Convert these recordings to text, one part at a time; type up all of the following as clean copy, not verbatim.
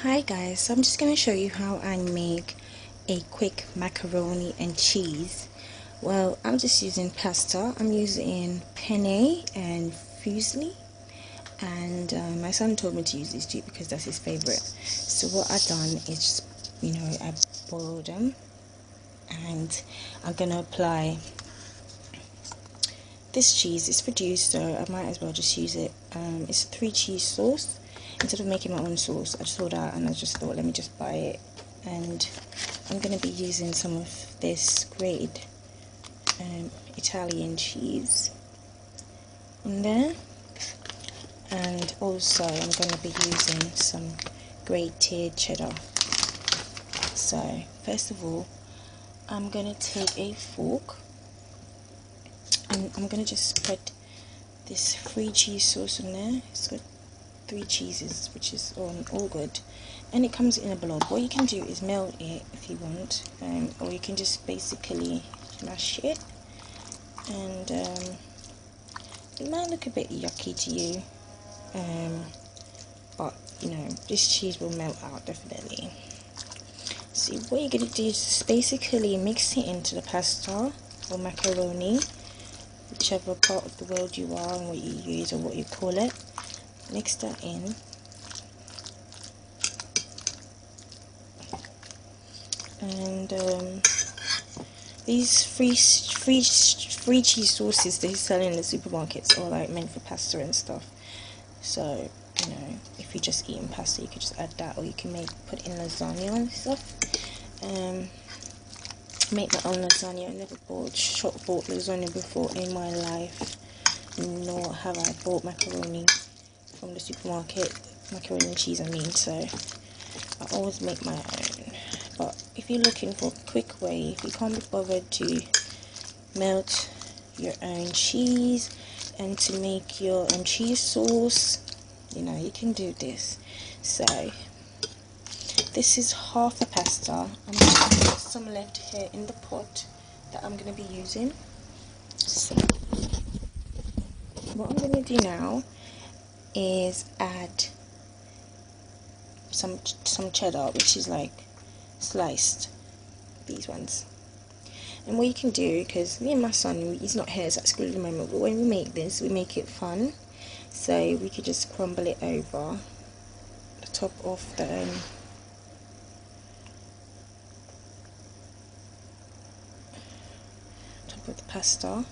Hi guys, so I'm just going to show you how I make a quick macaroni and cheese. Well, I'm just using pasta. I'm using penne and fusilli, and my son told me to use these two because that's his favorite. So what I've done is just, I boiled them, and I'm going to apply this cheese. It's reduced, so I might as well just use it. It's a 3 cheese sauce. Instead of making my own sauce, I just saw that and I just thought, let me just buy it. And I'm going to be using some of this grated Italian cheese in there, and also I'm going to be using some grated cheddar. So first of all, I'm going to take a fork and I'm going to just spread this 3 cheese sauce in there. It's got 3 cheeses, which is all good, and it comes in a blob. What you can do is melt it if you want, or you can just basically mash it, and it might look a bit yucky to you, but this cheese will melt out definitely. So what you're going to do is just basically mix it into the pasta or macaroni, whichever part of the world you are and what you use or what you call it. Mix that in, and these free cheese sauces they sell in the supermarkets are like meant for pasta and stuff. So if you're just eating pasta, you could just add that, or you can put in lasagna and stuff. Make my own lasagna. I never bought lasagna before in my life, nor have I bought macaroni from the supermarket. Macaroni and cheese, I mean. So I always make my own. But if you're looking for a quick way, if you can't be bothered to melt your own cheese and to make your own cheese sauce, you can do this. So this is half a pasta. I'm just going to put some left here in the pot that I'm going to be using. So what I'm going to do now is add some cheddar, which is like sliced, these ones. And what you can do, because me and my son, he's not here, he's at school at the moment, but when we make this, we make it fun. So we could just crumble it over the top of the pasta.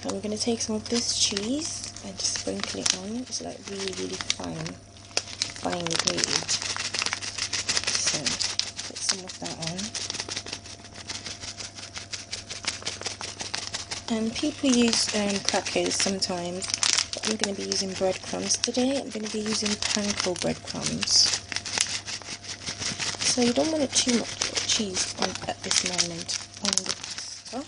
And we're going to take some of this cheese and just sprinkle it on. It's like really fine grated. So put some of that on. And people use crackers sometimes, but I'm going to be using breadcrumbs today. I'm going to be using panko breadcrumbs. So you don't want too much cheese on at this moment on the pasta.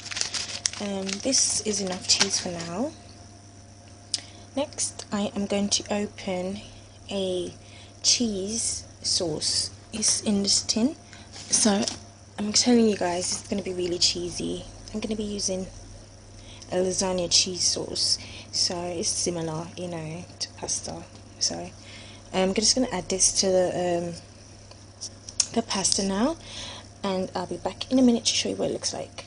This is enough cheese for now. Next, I am going to open a cheese sauce. It's in this tin. So I'm telling you guys, it's going to be really cheesy. I'm going to be using a lasagna cheese sauce, so it's similar, to pasta. So I'm just going to add this to the pasta now, and I'll be back in a minute to show you what it looks like.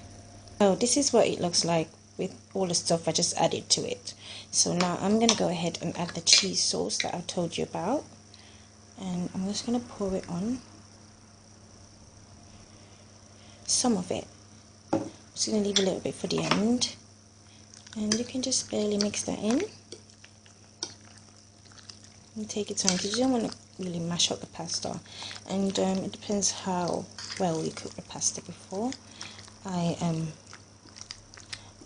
Oh, this is what it looks like with all the stuff I just added to it. So now I'm going to go ahead and add the cheese sauce that I told you about, and I'm just going to pour it on, some of it. I'm just going to leave a little bit for the end, and you can just barely mix that in and take your time, because you don't want to really mash up the pasta. And it depends how well you cook the pasta before.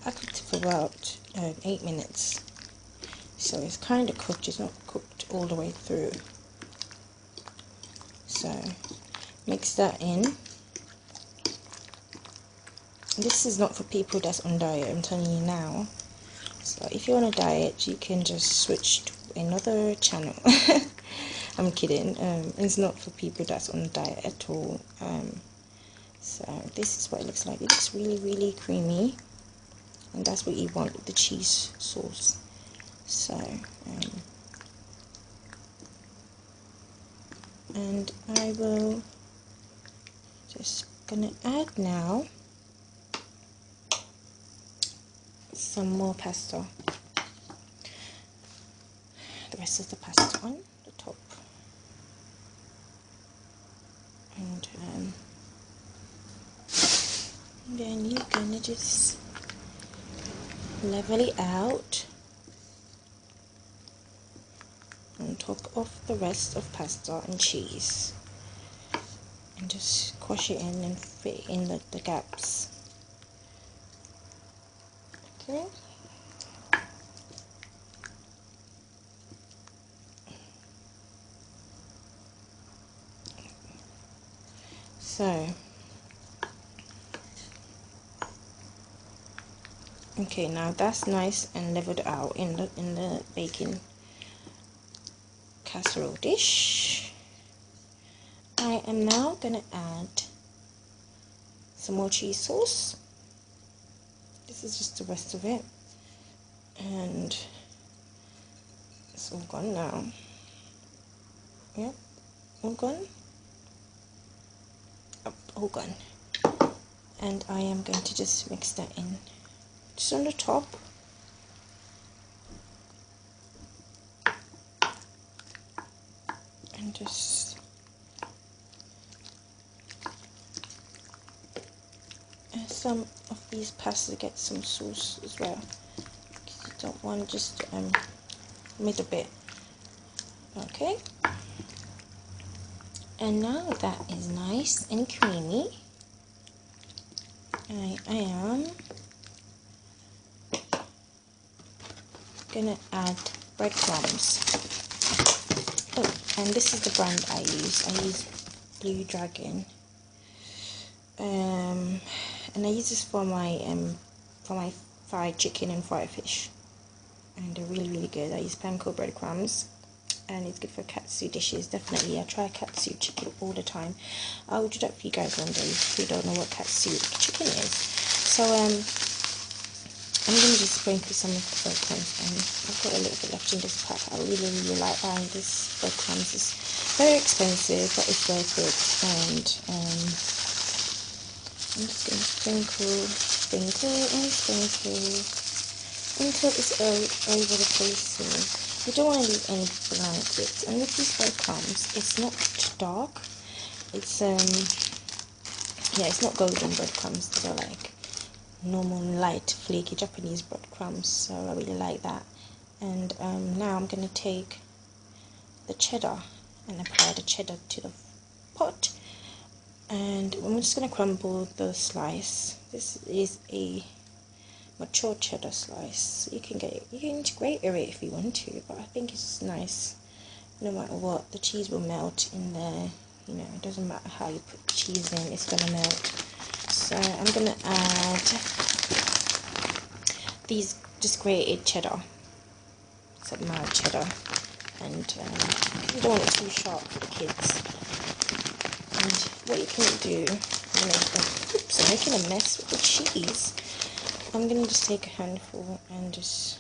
I cooked it for about 8 minutes, so it's kind of cooked. It's not cooked all the way through. So mix that in. This is not for people that's on diet, I'm telling you now. So if you're on a diet, you can just switch to another channel. I'm kidding. It's not for people that's on a diet at all. So this is what it looks like. It looks really creamy, and that's what you want with the cheese sauce. So and I will just gonna add now some more pasta, the rest of the pasta on the top, and then you're gonna just level it out on top of the rest of pasta and cheese, and just squash it in and fit in the gaps. Okay. So, okay, now that's nice and leveled out in the baking casserole dish. I am now gonna add some more cheese sauce. This is just the rest of it, and it's all gone now. Yep, all gone. Oh, all gone. And I am going to just mix that in just on the top. And just some of these pastas get some sauce as well, because you don't want just mid a bit. Okay, and now that is nice and creamy, I am gonna add breadcrumbs. Oh, and this is the brand I use Blue Dragon, and I use this for my fried chicken and fried fish, and they're really good. I use panko breadcrumbs, and it's good for katsu dishes. Definitely, I try katsu chicken all the time. I'll do that for you guys one day if you don't know what katsu chicken is. So I'm going to just sprinkle some of the breadcrumbs, and I've got a little bit left in this pack. I really like buying this breadcrumbs. It's very expensive, but it's worth it. And I'm just going to sprinkle until it's all over the place. So you don't want to leave any blankets. And with these breadcrumbs, it's not dark. It's yeah, it's not golden breadcrumbs. They're like normal light flaky Japanese breadcrumbs. So I really like that. And now I'm going to take the cheddar and apply the cheddar to the pot. And I'm just going to crumble the slice. This is a mature cheddar slice. You can grate it if you want to, but I think it's nice. No matter what, the cheese will melt in there. You know, it doesn't matter how you put the cheese in, it's gonna melt. So I'm gonna add these just grated cheddar, some mild cheddar, and you don't want it too sharp for the kids. And what you can do, oops, I'm making a mess with the cheese. I'm going to just take a handful and just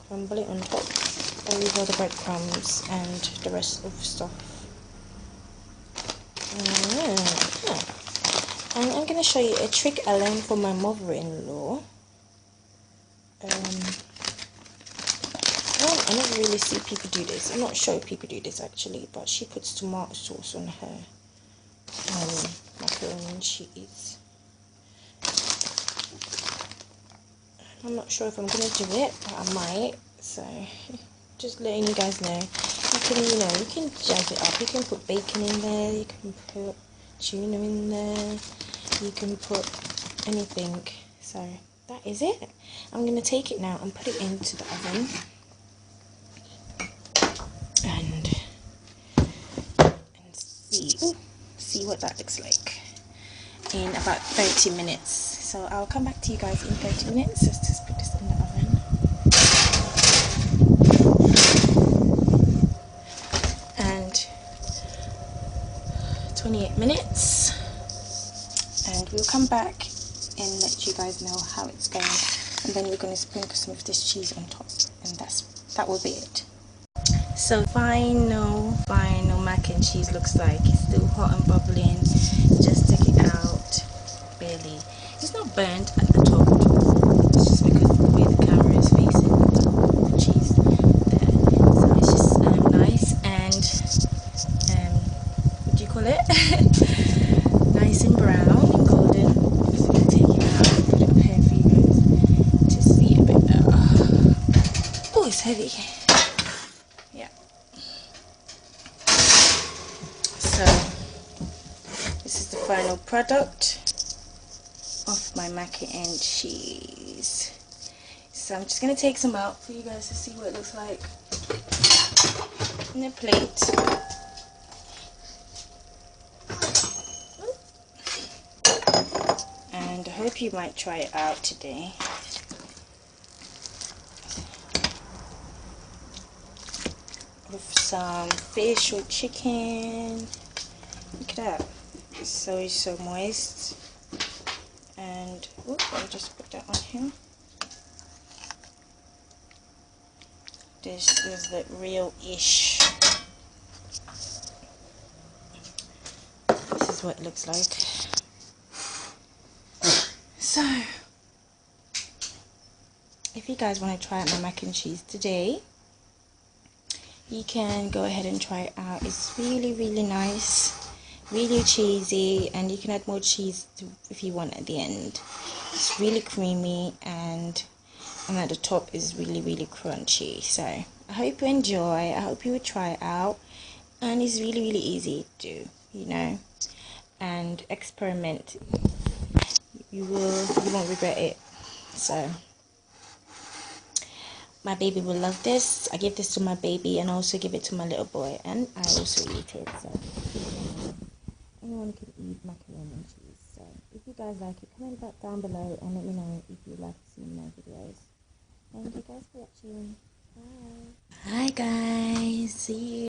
crumble it on top over the breadcrumbs and the rest of the stuff. And I'm going to show you a trick I learned from my mother-in-law. I never really see people do this. I'm not sure if people do this actually, but she puts tomato sauce on her macaroni and cheese. I'm not sure if I'm going to do it, but I might. So just letting you guys know. You can jazz it up. You can put bacon in there. You can put tuna in there. You can put anything. So that is it. I'm going to take it now and put it into the oven. And see what that looks like in about 30 minutes. So I'll come back to you guys in 30 minutes. Let's just put this in the oven. And 28 minutes. And we'll come back and let you guys know how it's going. And then we're going to sprinkle some of this cheese on top. And that will be it. So final mac and cheese looks like. It's still hot and bubbling. Just take it out, barely. It's not burnt at the top. It's just because of the way the camera is facing the cheese there. So it's just nice and what do you call it? Nice and brown and golden. So you take it out, put it up here for you guys to see a bit better. Oh, it's heavy. Yeah. So this is the final product of my mac and cheese. So I'm just going to take some out for you guys to see what it looks like in a plate. And I hope you might try it out today. With some fish or chicken. Look at that. It's so moist. And I'll just put that on here. This is the real-ish. This is what it looks like. So, if you guys want to try out my mac and cheese today, you can go ahead and try it out. It's really nice, really cheesy, and you can add more cheese if you want at the end. It's really creamy, and at the top is really crunchy. So I hope you enjoy. I hope you would try it out, and it's really easy to do, you know, and experiment. You won't regret it. So my baby will love this. I give this to my baby and also give it to my little boy, and I also eat it. So anyone can eat macaroni and cheese. So if you guys like it, comment back down below and let me know if you'd like to see more videos. Thank you guys for watching. Bye. Hi guys. See you.